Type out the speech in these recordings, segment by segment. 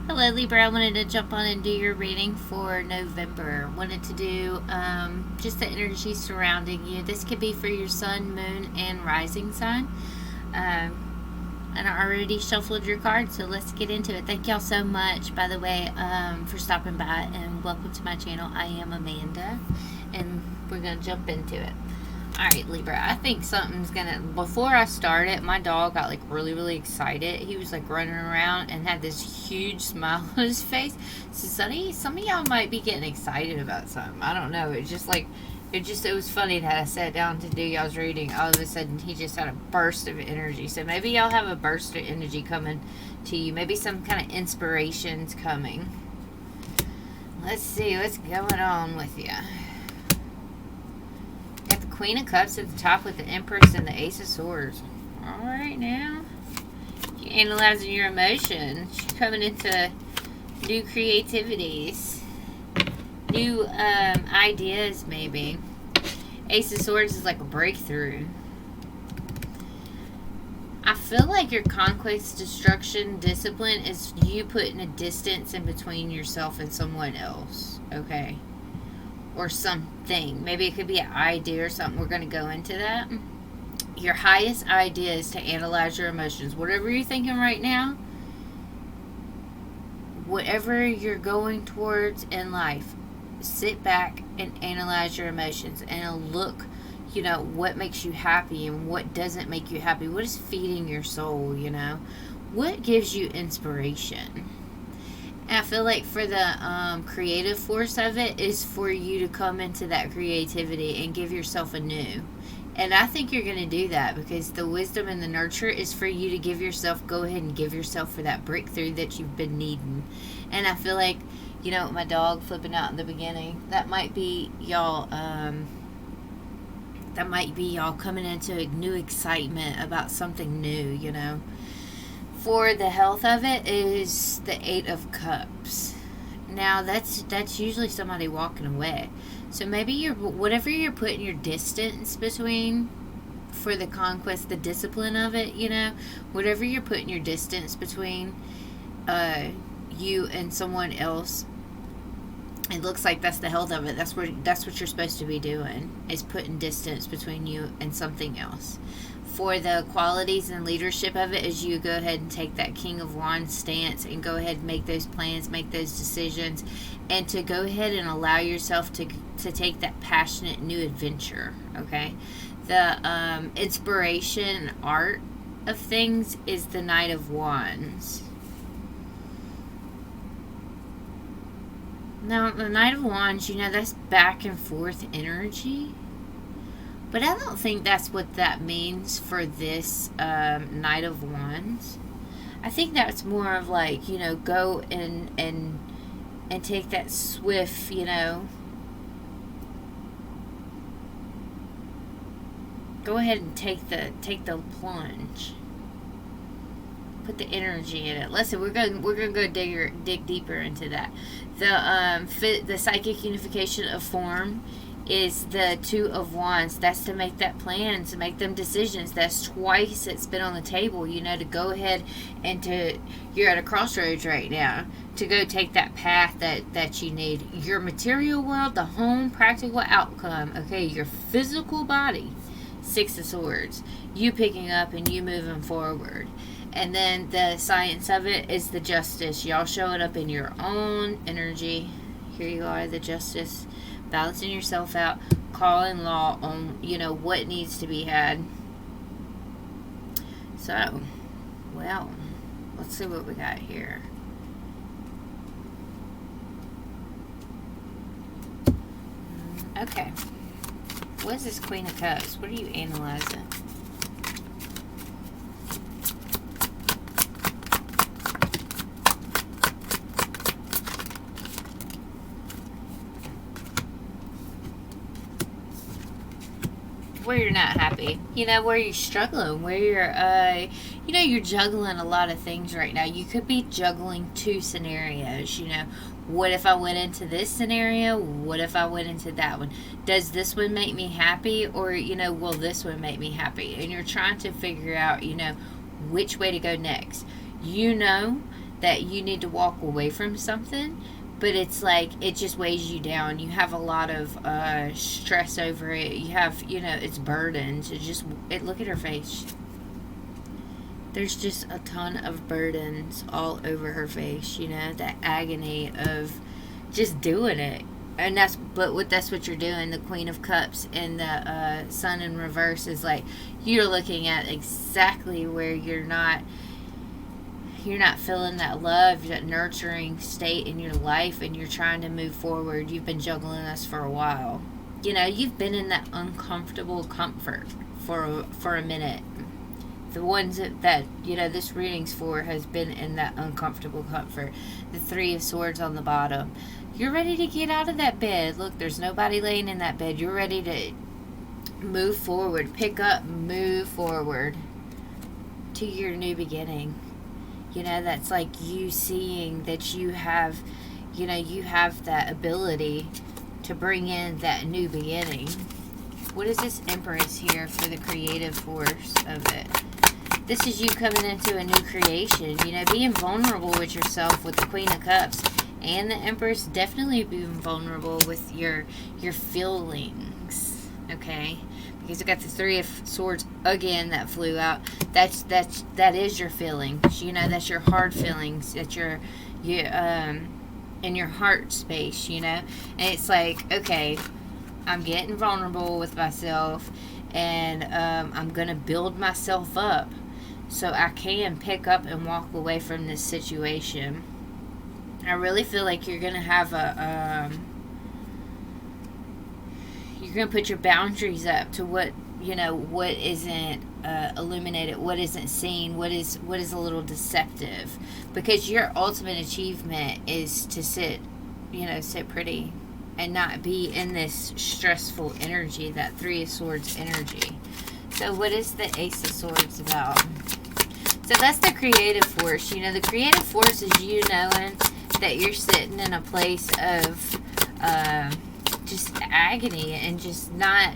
Hello Libra, I wanted to jump on and do your reading for November. Wanted to do just the energy surrounding you. This could be for your sun, moon, and rising sign. And I already shuffled your cards, so let's get into it. Thank y'all so much, by the way, for stopping by, and welcome to my channel. I am Amanda, and we're going to jump into it. Alright, Libra, I think something's gonna... Before I started, my dog got, like, really excited. He was, like, running around and had this huge smile on his face. So, some of y'all might be getting excited about something. I don't know. It was funny that I sat down to do y'all's reading. All of a sudden, he just had a burst of energy. So, maybe y'all have a burst of energy coming to you. Maybe some kind of inspiration's coming. Let's see what's going on with you. Queen of Cups at the top with the Empress and the Ace of Swords. Alright now. You're analyzing your emotions. You're coming into new creativities. New ideas maybe. Ace of Swords is like a breakthrough. I feel like your conquest, destruction, discipline is you putting a distance in between yourself and someone else. Okay. Or something. Maybe it could be an idea or something. We're going to go into that. Your highest idea is to analyze your emotions. Whatever you're thinking right now, whatever you're going towards in life, sit back and analyze your emotions and look, what makes you happy and what doesn't make you happy. What is feeding your soul, What gives you inspiration? And I feel like for the creative force of it is for you to come into that creativity and give yourself a new. And I think you're going to do that because the wisdom and the nurture is for you to go ahead and give yourself for that breakthrough that you've been needing. And I feel like, my dog flipping out in the beginning, that might be y'all, coming into a new excitement about something new, For the health of it is the Eight of Cups. Now, that's usually somebody walking away. So maybe whatever you're putting your distance between for the conquest, the discipline of it, whatever you're putting your distance between you and someone else, it looks like that's the health of it. That's what you're supposed to be doing, is putting distance between you and something else. For the qualities and leadership of it, is you go ahead and take that King of Wands stance and go ahead and make those plans, make those decisions, and to go ahead and allow yourself to take that passionate new adventure, okay? The inspiration and art of things is the Knight of Wands. Now, the Knight of Wands, that's back and forth energy. But I don't think that's what that means for this Knight of Wands. I think that's more of like, go and take that swift, go ahead and take the plunge. Put the energy in it. Listen, we're gonna go dig deeper into that. The psychic unification of form is the Two of Wands. That's to make that plan, to make them decisions. That's twice it's been on the table, to go ahead and you're at a crossroads right now, to go take that path that you need. Your material world, the home, practical outcome, okay, your physical body, Six of Swords, you picking up and you moving forward. And then the science of it is the Justice, y'all showing up in your own energy. Here you are, the Justice, balancing yourself out, calling law on, what needs to be had. So, well, let's see what we got here. Okay. What is this Queen of Cups? What are you analyzing? Where you're not happy, where you're struggling, where you're, you're juggling a lot of things right now. You could be juggling two scenarios, What if I went into this scenario? What if I went into that one? Does this one make me happy? Or, will this one make me happy? And you're trying to figure out, which way to go next. that you need to walk away from something, but it's like it just weighs you down. You have a lot of stress over it. You have, it's burdens. Look at her face. There's just a ton of burdens all over her face, that agony of just doing it. And that's what you're doing. The Queen of Cups and the Sun in reverse is like you're looking at exactly where you're not feeling that love, that nurturing state in your life, and you're trying to move forward. You've been juggling this for a while. You've been in that uncomfortable comfort for a minute. The ones that this reading's for has been in that uncomfortable comfort. The Three of Swords on the bottom. You're ready to get out of that bed. Look, there's nobody laying in that bed. You're ready to move forward, pick up, move forward to your new beginning. That's like you seeing that you have that ability to bring in that new beginning. What is this Empress here for the creative force of it? This is you coming into a new creation, being vulnerable with yourself with the Queen of Cups. And the Empress, definitely being vulnerable with your feelings, okay? Because you got the Three of Swords again that flew out. That is your feelings. That's your hard feelings. That's your in your heart space. And it's like, okay, I'm getting vulnerable with myself, and I'm gonna build myself up so I can pick up and walk away from this situation. I really feel like you're going to have you're going to put your boundaries up to what isn't illuminated, what isn't seen, what is a little deceptive. Because your ultimate achievement is to sit pretty and not be in this stressful energy, that Three of Swords energy. So what is the Ace of Swords about? So that's the creative force. The creative force is you knowing that you're sitting in a place of just agony and just not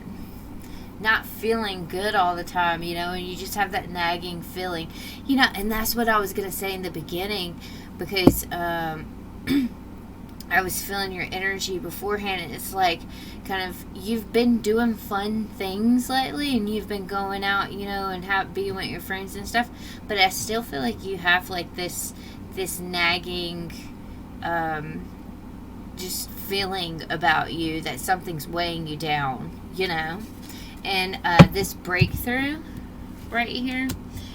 feeling good all the time, and you just have that nagging feeling, and that's what I was going to say in the beginning, because I was feeling your energy beforehand, and it's like kind of you've been doing fun things lately, and you've been going out, and being with your friends and stuff, but I still feel like you have like this nagging just feeling about you that something's weighing you down, and this breakthrough right here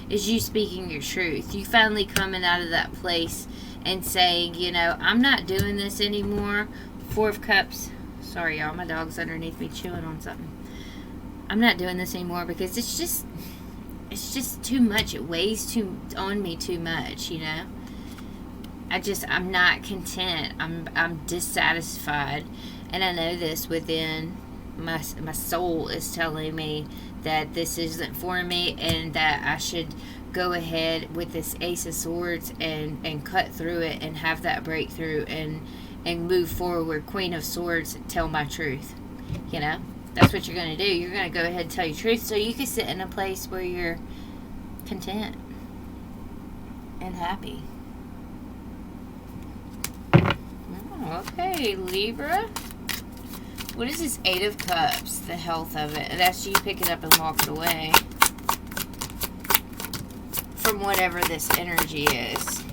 is you speaking your truth. You finally coming out of that place and saying, I'm not doing this anymore. Four of Cups. Sorry, y'all, my dog's underneath me chewing on something. I'm not doing this anymore because it's just too much. It weighs on me too much, I'm not content. I'm dissatisfied, and I know this within my soul is telling me that this isn't for me, and that I should go ahead with this Ace of Swords and cut through it and have that breakthrough and move forward. Queen of Swords, tell my truth. That's what you're going to do. You're going to go ahead and tell your truth so you can sit in a place where you're content and happy. Okay, Libra. What is this Eight of Cups? The health of it. That's you picking up and walking away from whatever this energy is.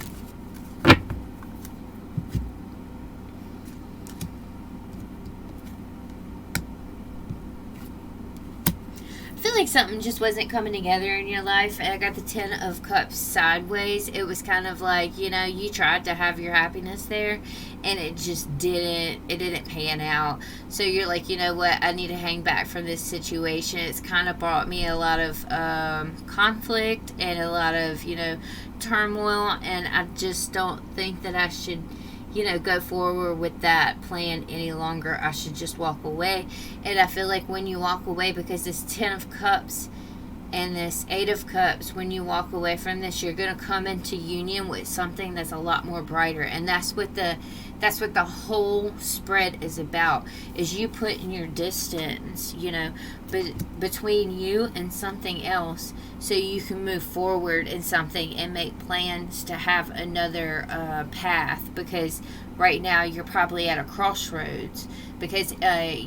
I feel like something just wasn't coming together in your life, and I got the Ten of Cups sideways. It was kind of like, you tried to have your happiness there, and it just didn't pan out. So you're like, you know what, I need to hang back from this situation. It's kind of brought me a lot of conflict and a lot of, turmoil, and I just don't think that I should go forward with that plan any longer. I should just walk away. And I feel like when you walk away, because this Ten of Cups And this Eight of Cups, when you walk away from this, you're going to come into union with something that's a lot more brighter. And that's what the whole spread is about, is you putting your distance, between you and something else, so you can move forward in something and make plans to have another path. Because right now you're probably at a crossroads, because inside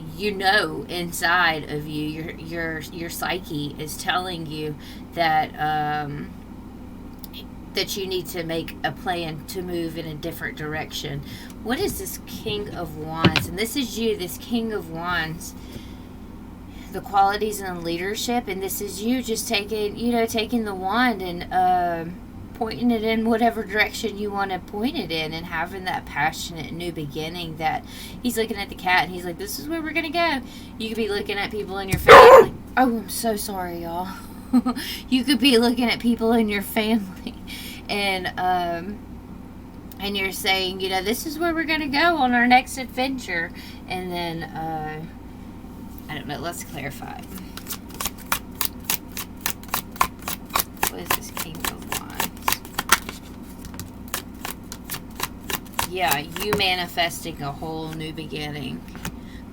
of you, your psyche is telling you that that you need to make a plan to move in a different direction. What is this King of Wands? And this is you, this King of Wands. The qualities and leadership, and this is you just taking the wand and pointing it in whatever direction you want to point it in, and having that passionate new beginning. That he's looking at the cat and he's like, this is where we're gonna go. You could be looking at people in your family. Oh, I'm so sorry, y'all. You could be looking at people in your family and you're saying, this is where we're gonna go on our next adventure. And then I don't know, let's clarify. What is this King of Wands? Yeah, you manifesting a whole new beginning.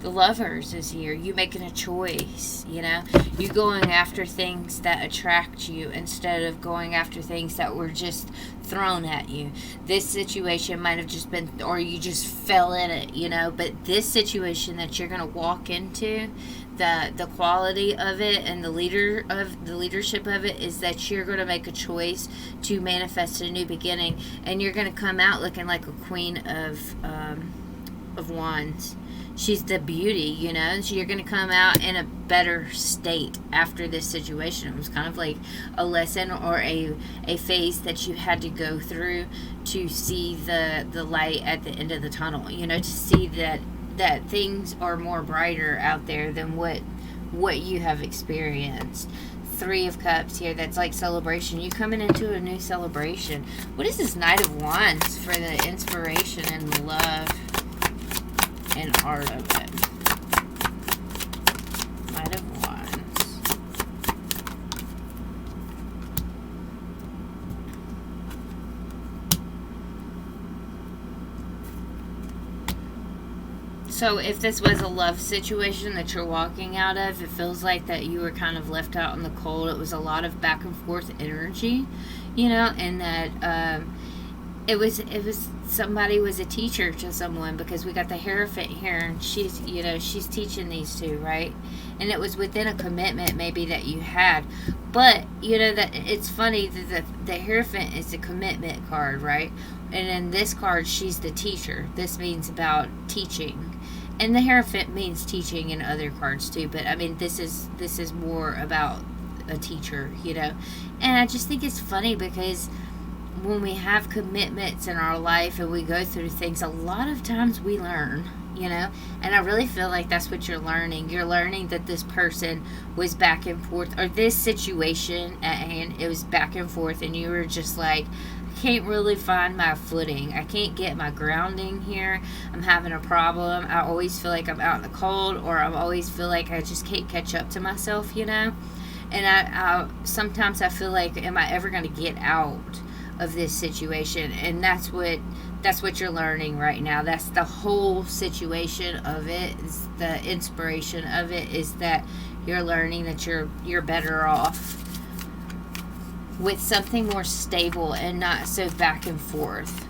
The Lovers is here. You making a choice, You going after things that attract you instead of going after things that were just thrown at you. This situation might have just been, or you just fell in it, but this situation that you're going to walk into, the quality of it and the leadership of it is that you're going to make a choice to manifest a new beginning, and you're going to come out looking like a queen of wands. She's the beauty, so you're going to come out in a better state after this situation. It was kind of like a lesson or a phase that you had to go through to see the light at the end of the tunnel, to see that things are more brighter out there than what you have experienced. Three of Cups here, that's like celebration. You coming into a new celebration. What is this Knight of Wands for the inspiration and love and art of it? Knight of Wands. So if this was a love situation that you're walking out of, it feels like that you were kind of left out in the cold. It was a lot of back and forth energy, and that it was somebody was a teacher to someone, because we got the Hierophant here, and she's teaching these two, right? And it was within a commitment maybe that you had. But that it's funny that the Hierophant is a commitment card, right? And in this card, she's the teacher. This means about teaching. And the Hierophant means teaching in other cards too, but I mean this is more about a teacher, And I just think it's funny, because when we have commitments in our life and we go through things, a lot of times we learn, and I really feel like that's what you're learning. You're learning that this person was back and forth, or this situation at hand, it was back and forth, and you were just like, I can't really find my footing. I can't get my grounding here. I'm having a problem. I always feel like I'm out in the cold, or I always feel like I just can't catch up to myself, And I sometimes I feel like, am I ever going to get out of this situation? And that's what you're learning right now. That's the whole situation of it. Is the inspiration of it is that you're learning that you're better off with something more stable and not so back and forth.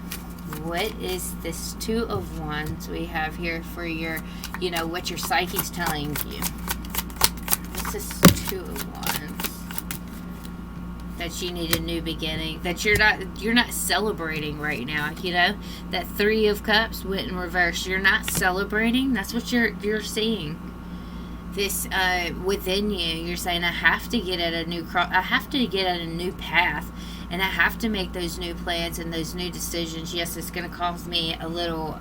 What is this Two of Wands we have here for your, what your psyche's telling you? What's this Two of Wands? That you need a new beginning. That you're not celebrating right now, That Three of Cups went in reverse. You're not celebrating. That's what you're seeing. This within you, you're saying, I have to get at a new path, and I have to make those new plans and those new decisions. Yes, it's going to cause me a little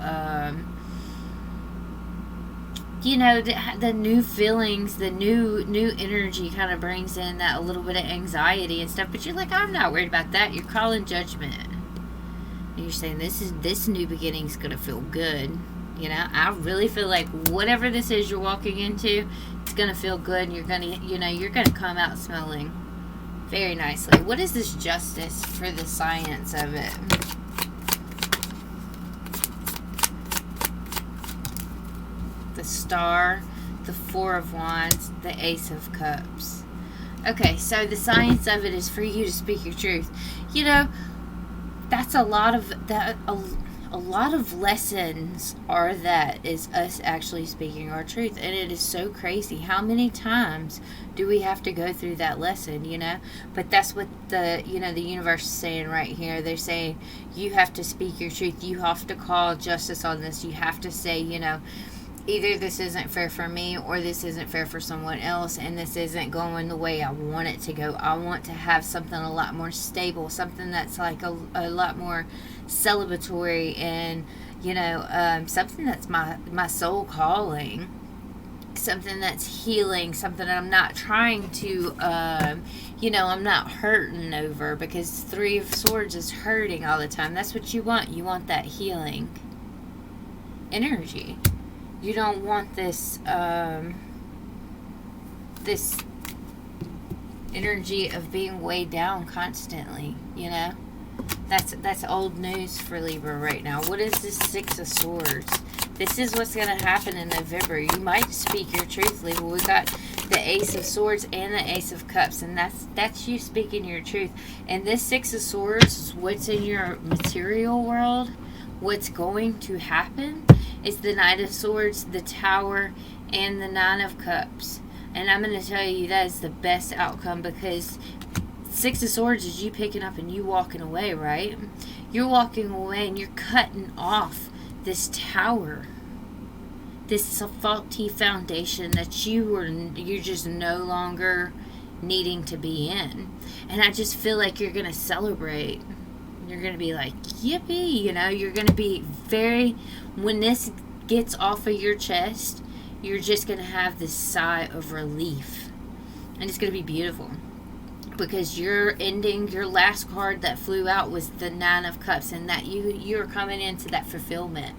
the new feelings, the new energy kind of brings in that a little bit of anxiety and stuff, but you're like, I'm not worried about that. You're calling judgment, and you're saying this new beginning is going to feel good. I really feel like whatever this is you're walking into, it's going to feel good, and you're going to come out smelling Very nicely. What is this justice for the science of it? The Star, the Four of Wands, the Ace of Cups. Okay, so the science of it is for you to speak your truth. You know, that's a lot of that. A lot of lessons are that is us actually speaking our truth, and it is so crazy. How many times do we have to go through that lesson? You know, but that's what the universe is saying right here. They're saying you have to speak your truth. You have to call justice on this. You have to say, either this isn't fair for me or this isn't fair for someone else, and this isn't going the way I want it to go. I want to have something a lot more stable, something that's like a lot more celebratory, and something that's my soul calling, something that's healing, something that I'm not trying to I'm not hurting over, because Three of Swords is hurting all the time. That's what you want that healing energy. You don't want this this energy of being weighed down constantly, That's old news for Libra right now. What is this Six of Swords? This is what's going to happen in November. You might speak your truth, Libra. We got the Ace of Swords and the Ace of Cups, and that's you speaking your truth. And this Six of Swords is what's in your material world. What's going to happen is the Knight of Swords, the Tower, and the Nine of Cups. And I'm going to tell you that is the best outcome, because Six of Swords is you picking up and you walking away, right? You're walking away and you're cutting off this tower, this faulty foundation that you're just no longer needing to be in. And I just feel like you're going to celebrate. You're going to be like, yippee, you're going to be when this gets off of your chest, you're just going to have this sigh of relief. And it's going to be beautiful. Because your last card that flew out was the Nine of Cups, and that you're coming into that fulfillment.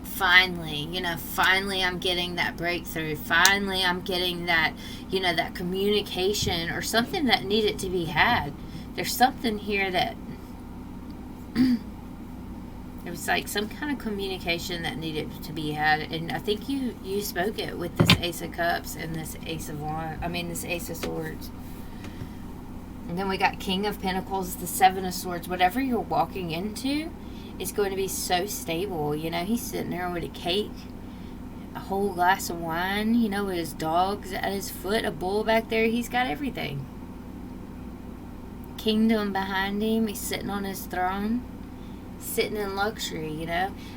Finally, finally I'm getting that breakthrough. Finally I'm getting that, that communication or something that needed to be had. There's something here that it was like some kind of communication that needed to be had, and I think you spoke it with this Ace of Cups and this Ace of Swords. And then we got King of Pentacles, the Seven of Swords. Whatever you're walking into is going to be so stable. He's sitting there with a cake, a whole glass of wine, with his dogs at his foot, a bull back there. He's got everything. Kingdom behind him. He's sitting on his throne, sitting in luxury,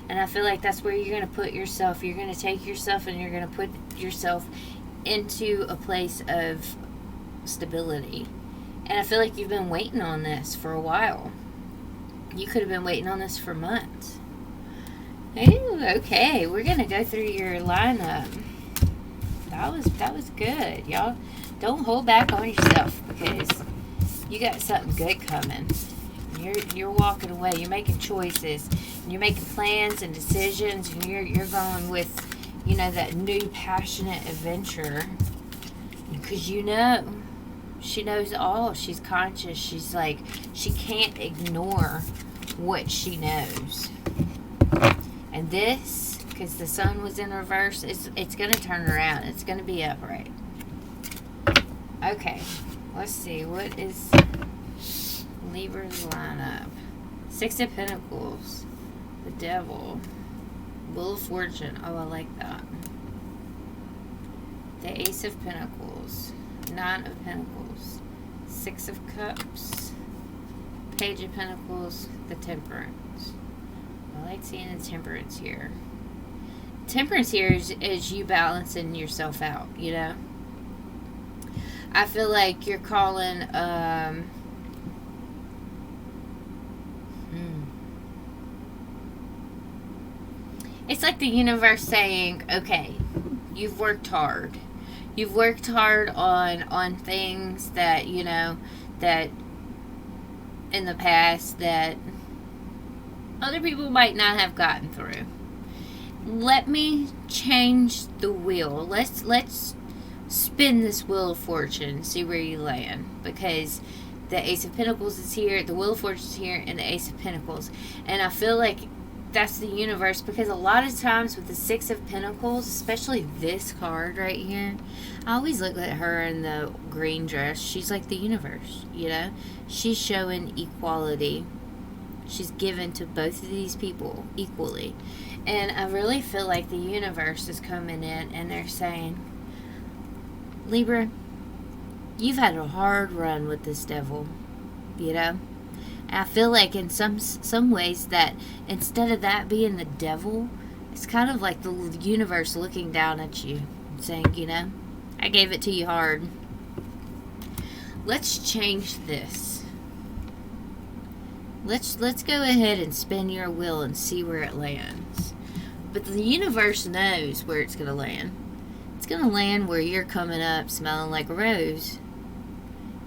And I feel like that's where you're going to put yourself. You're going to take yourself and you're going to put yourself into a place of stability. And I feel like you've been waiting on this for a while. You could have been waiting on this for months. Ooh, okay. We're going to go through your lineup. That was good, y'all. Don't hold back on yourself, because you got something good coming. You're walking away. You're making choices. And you're making plans and decisions. And you're going with, that new passionate adventure. Because she knows all. She's conscious. She's like, she can't ignore what she knows. And this, because the sun was in reverse, it's going to turn around. It's going to be upright. Okay. Let's see. What is Libra's lineup? Six of Pentacles. The Devil. Wheel of Fortune. Oh, I like that. The Ace of Pentacles. Nine of Pentacles. Six of Cups. Page of Pentacles. The Temperance. I like seeing the Temperance here. Temperance here is you balancing yourself out, I feel like you're calling, it's like the universe saying, okay, you've worked hard. You've worked hard on things that, that in the past that other people might not have gotten through. Let me change the wheel. Let's spin this Wheel of Fortune and see where you land. Because The Ace of Pentacles is here, the Wheel of Fortune is here, and the Ace of Pentacles. And I feel like that's the universe, because a lot of times with the Six of Pentacles, especially this card right here, I always look at her in the green dress. She's like the universe, you know? She's showing equality. She's given to both of these people equally. And I really feel like the universe is coming in and they're saying, Libra, you've had a hard run with this devil, you know? And I feel like in some ways that instead of that being the devil, it's kind of like the universe looking down at you and saying, you know, I gave it to you hard. Let's change this. Let's go ahead and spin your wheel and see where it lands. But the universe knows where it's going to land. It's going to land where you're coming up smelling like a rose.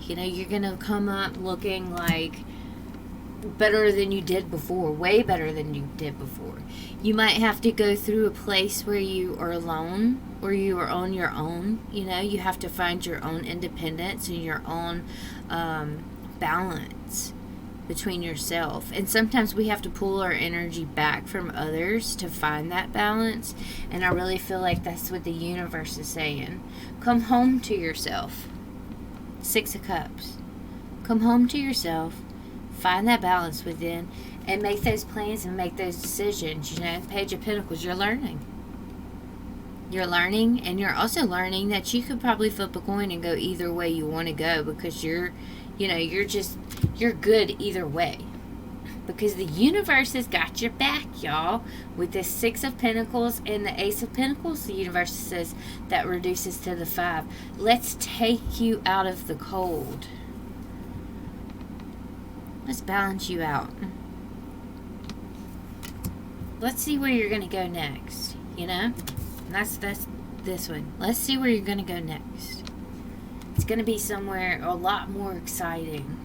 You know, you're going to come up looking like better than you did before, way better than you did before. You might have to go through a place where you are alone, or you are on your own. You know, you have to find your own independence and your own balance between yourself. And sometimes we have to pull our energy back from others to find that balance. And I really feel like that's what the universe is saying. Come home to yourself. Six of Cups. Come home to yourself. Find that balance within and make those plans and make those decisions. You know, Page of Pentacles, you're learning. You're learning, and you're also learning that you could probably flip a coin and go either way you want to go, because you're good either way. Because the universe has got your back, y'all. With the Six of Pentacles and the Ace of Pentacles, the universe says that reduces to the 5. Let's take you out of the cold. Let's balance you out. Let's see where you're going to go next, you know? And that's this one. Let's see where you're going to go next. It's going to be somewhere a lot more exciting.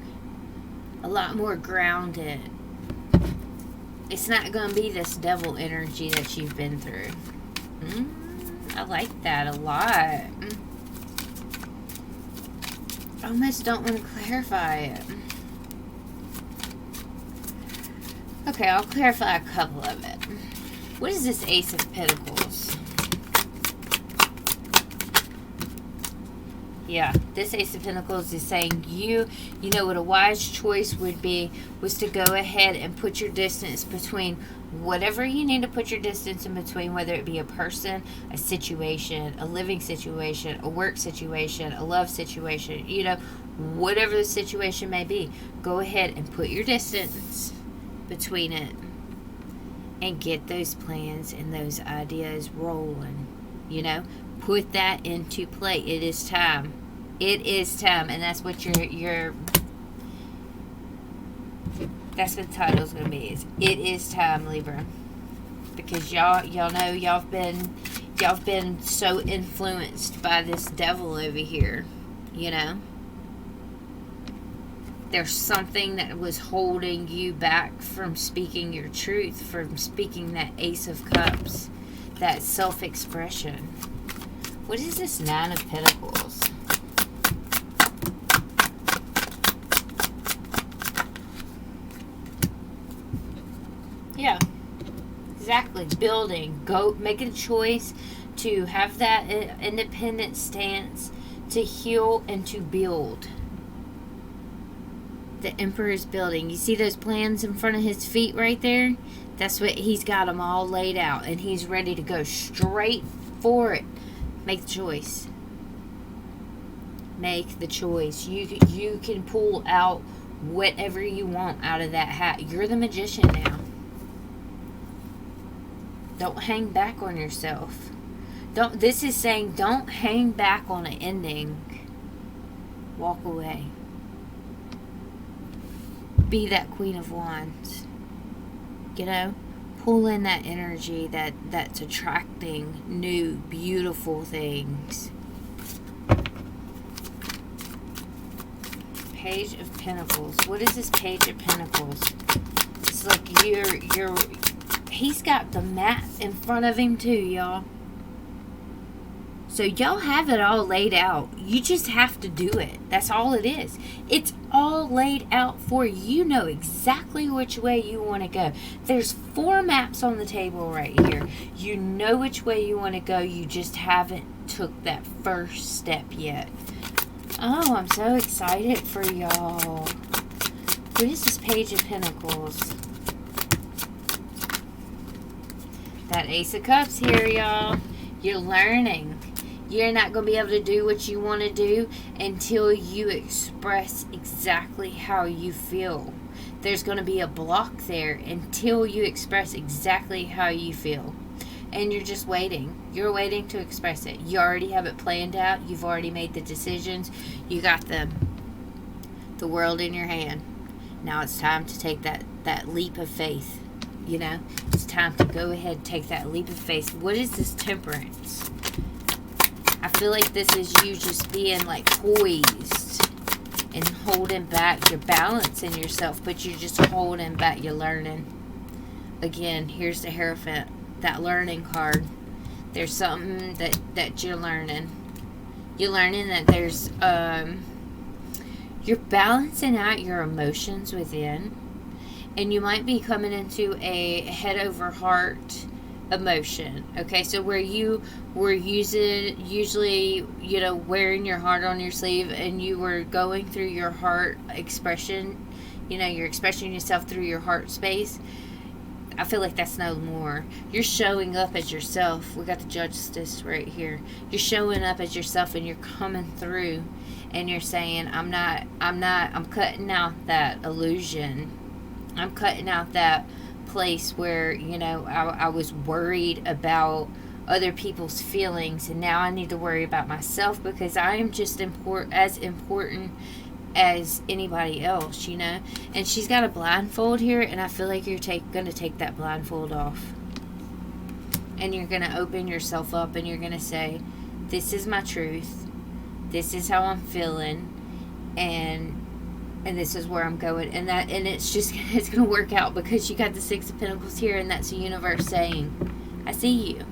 A lot more grounded. It's not going to be this devil energy that you've been through. I like that a lot. I almost don't want to clarify it. Okay, I'll clarify a couple of it. What is this Ace of Pentacles? Yeah, this Ace of Pentacles is saying you know what a wise choice would be was to go ahead and put your distance between whatever you need to put your distance in between, whether it be a person, a situation, a living situation, a work situation, a love situation, you know, whatever the situation may be. Go ahead and put your distance between it and get those plans and those ideas rolling, you know, put that into play. It is time. It is time. And that's what your that's what the title is going to be, is it is time, Libra. Because y'all know y'all have been so influenced by this devil over here, you know. There's something that was holding you back from speaking your truth, from speaking that Ace of Cups, that self-expression. What is this Nine of Pentacles? Yeah, exactly. Building. Go make a choice to have that independent stance, to heal and to build. The Emperor's building. You see those plans in front of his feet right there? That's what he's got them all laid out, and he's ready to go straight for it. Make the choice. Make the choice. You can pull out whatever you want out of that hat. You're the magician now. Don't hang back on yourself. This is saying don't hang back on an ending. Walk away. Be that Queen of Wands. You know, pull in that energy that's attracting new, beautiful things. Page of Pentacles. What is this Page of Pentacles? It's like he's got the map in front of him too, y'all. So y'all have it all laid out. You just have to do it. That's all it is. It's all laid out for you. You know exactly which way you want to go. There's 4 maps on the table right here. You know which way you want to go. You just haven't took that first step yet. Oh, I'm so excited for y'all. What is this Page of Pentacles? That Ace of Cups here, y'all. You're learning. You're not going to be able to do what you want to do until you express exactly how you feel. There's going to be a block there until you express exactly how you feel. And you're just waiting. You're waiting to express it. You already have it planned out. You've already made the decisions. You got the world in your hand. Now it's time to take that leap of faith. You know, it's time to go ahead and take that leap of faith. What is this Temperance? I feel like this is you just being like poised and holding back. You're balancing yourself, but you're just holding back. You're learning. Again, here's the Hierophant, that learning card. There's something that you're learning. You're learning that there's, you're balancing out your emotions within. And you might be coming into a head over heart emotion. Okay, so where you were usually, you know, wearing your heart on your sleeve, and you were going through your heart expression, you know, you're expressing yourself through your heart space. I feel like that's no more. You're showing up as yourself. We got the Justice right here. You're showing up as yourself, and you're coming through, and you're saying, I'm cutting out that illusion. I'm cutting out that place where, you know, I was worried about other people's feelings, and now I need to worry about myself, because I am just as important as anybody else, you know. And she's got a blindfold here, and I feel like you're going to take that blindfold off, and you're going to open yourself up, and you're going to say, this is my truth, this is how I'm feeling, and this is where I'm going, and it's going to work out, because you got the 6 of Pentacles here, and that's the universe saying, I see you.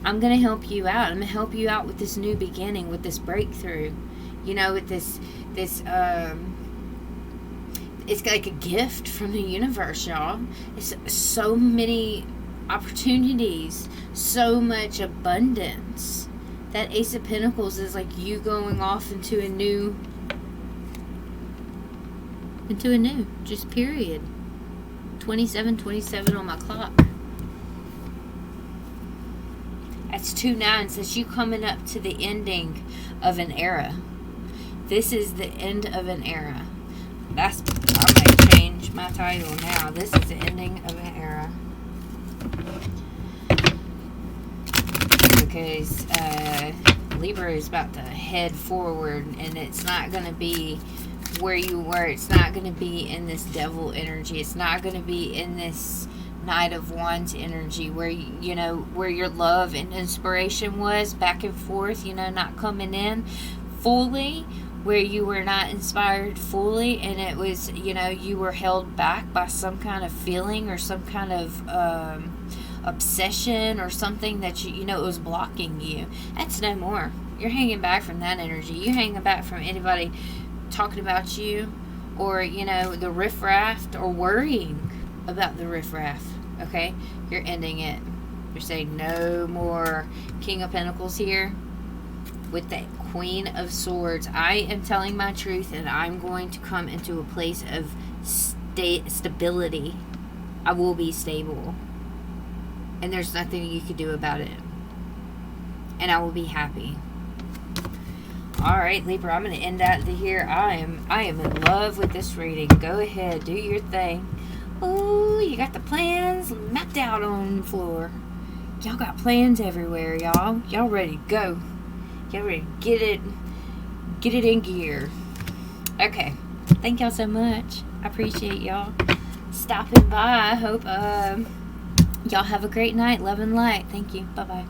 I'm going to help you out. I'm going to help you out with this new beginning, with this breakthrough. You know, with this it's like a gift from the universe, y'all. It's so many opportunities, so much abundance. That Ace of Pentacles is like you going off into a new, just period. 27 on my clock. That's 2 9s. That's you coming up to the ending of an era. This is the end of an era. I may change my title now. This is the ending of an era. Because Libra is about to head forward, and it's not going to be where you were. It's not going to be in this devil energy. It's not going to be in this Knight of Wands energy where, you know, where your love and inspiration was back and forth, you know, not coming in fully, where you were not inspired fully, and it was, you know, you were held back by some kind of feeling or some kind of obsession or something that you know, it was blocking you. That's no more. You're hanging back from that energy. You're hanging back from anybody talking about you, or, you know, the riffraff, or worrying about the riffraff. Okay, you're ending it. You're saying no more. King of Pentacles here with the Queen of Swords. I am telling my truth, and I'm going to come into a place of stability. I will be stable, and there's nothing you can do about it, and I will be happy. Alright, Libra, I'm going to end that here. I am in love with this reading. Go ahead, do your thing. Ooh, you got the plans mapped out on the floor. Y'all got plans everywhere, y'all. Y'all ready to go. Y'all ready to get it in gear. Okay. Thank y'all so much. I appreciate y'all stopping by. I hope y'all have a great night. Love and light. Thank you. Bye-bye.